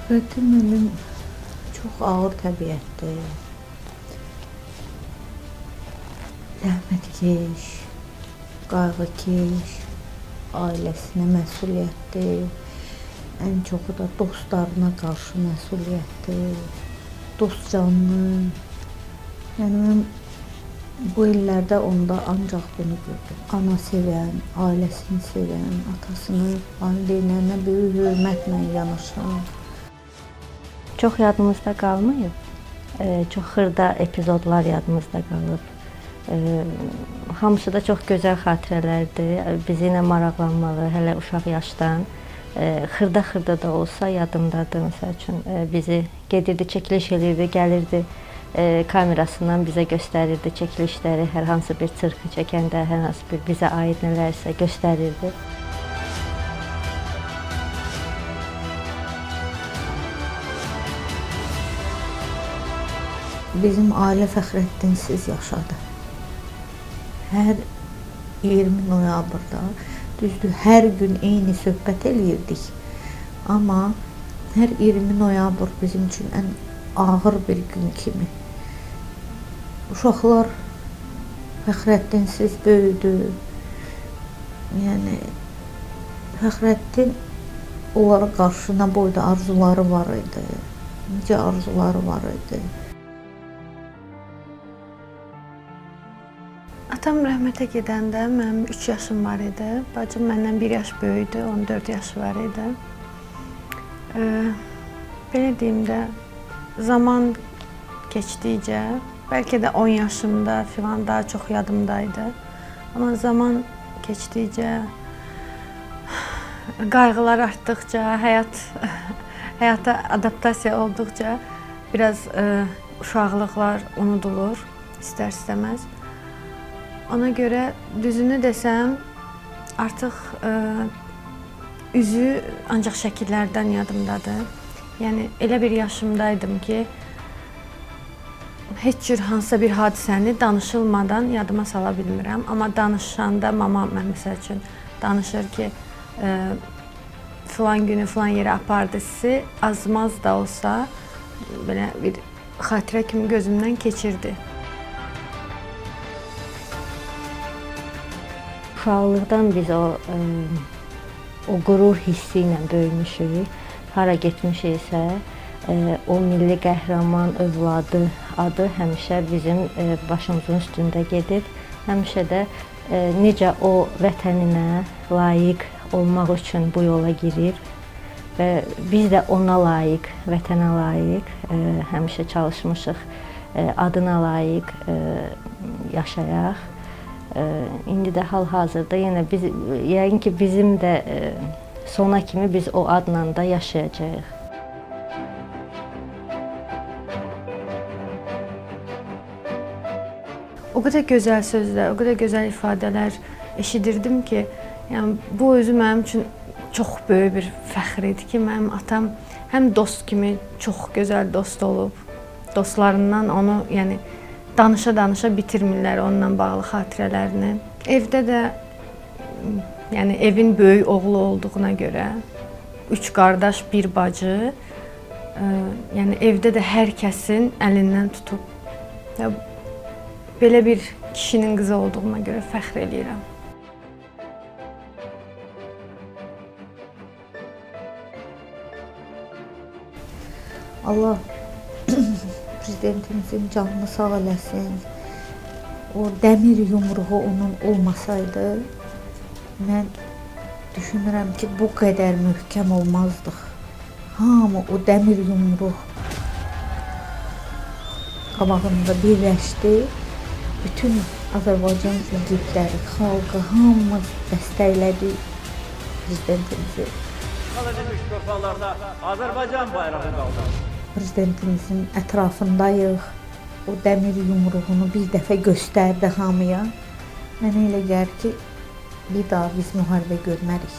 Fəxrəddin müəllim çox ağır təbiətdir. Zəhmətkeş, qayğıkeş, ailəsinə məsuliyyətdir. Ən çoxu da dostlarına qarşı məsuliyyətdir. Dost canlı. Yəni mən bu illərdə onda ancaq bunu gördüm. Ana sevən, ailəsini sevən, atasını, valideynlərinə böyük hörmətlə yanaşan. Çox yadımızda qalmayıb. Çox xırda epizodlar yadımızda qalıb. Hamısı da çox gözəl xatirələrdir. Bizi ilə maraqlanmağı, hələ uşaq yaşdan xırda da olsa yadımdadır. Məsəl üçün bizi gedirdi, çəkiliş eləyirdi, gəlirdi kamerasından bizə göstərirdi çəkilişləri, hər hansı bir çırpı çəkəndə, hər hansı bir bizə aid nələrsə göstərirdi. Bizim ailə Fəxrəddinsiz yaşadı. Hər 20 noyabrda, düzdür, hər gün eyni söhbət eləyirdik. Amma hər 20 noyabr bizim üçün ən ağır bir gün kimi. Uşaqlar Fəxrəddinsiz böyüdü. Yəni, Fəxrəddin onlara qarşı nə boyda arzuları var idi. Necə arzuları var idi. Atam rəhmətə gedəndə mənim 3 yaşım var idi. Bacım məndən 1 yaş böyüdü, 14 yaşı var idi. Belə deyim də, zaman keçdikcə, bəlkə də 10 yaşımda filan daha çox yadımdaydı. Amma zaman keçdikcə, qayğılar artdıqca, həyata adaptasiya olduqca biraz uşaqlıqlar unudulur, istər-istəməz. Ona görə düzünü desəm, artıq üzü ancaq şəkillərdən yadımdadır. Yəni, elə bir yaşımdaydım ki, heç cür hansısa bir hadisəni danışılmadan yadıma sala bilmirəm. Amma danışanda mamam məsəl üçün danışır ki, filan günü filan yerə apardı sizi, azmaz da olsa belə bir xatirə kimi gözümdən keçirdi. Uşaqlıqdan biz o qürur hissi ilə böyümüşük. Hara getmişiksə, o milli qəhrəman övladı adı həmişə bizim başımızın üstündə gedib. Həmişə də necə o vətəninə layiq olmaq üçün bu yola girib və biz də ona layiq, vətənə layiq həmişə çalışmışıq, adına layiq yaşayaq. İndi də hal-hazırda yenə biz, yəqin ki, bizim də sona kimi biz o adla da yaşayacağıq. O qədər gözəl sözlər, o qədər gözəl ifadələr eşidirdim ki, yəni bu özü mənim üçün çox böyük bir fəxr idi ki, mənim atam həm dost kimi çox gözəl dost olub, dostlarından onu, yəni danışa-danışa bitirmirlər onunla bağlı xatirələrini. Evdə də, yəni evin böyük oğlu olduğuna görə 3 qardaş, 1 bacı, yəni evdə də hər kəsin əlindən tutub. Belə bir kişinin qızı olduğuma görə fəxr eləyirəm. Allah prezidentimizin canını sağ eləsin. O dəmir yumruğu onun olmasaydı, mən düşünürəm ki, bu qədər möhkəm olmazdıq. Hamı o dəmir yumruq qabağında birləşdi. Bütün Azərbaycan igidləri, xalqı, hamımız dəstəklədi prezidentimizi. Qalacaq torpaqlarda Azərbaycan bayrağı qaldırır. Prezidentimizin ətrafındayıq. O dəmir yumruğunu bir dəfə göstərdi hamıya. Mənə elə gəlir ki, bir daha biz müharibə görmərik.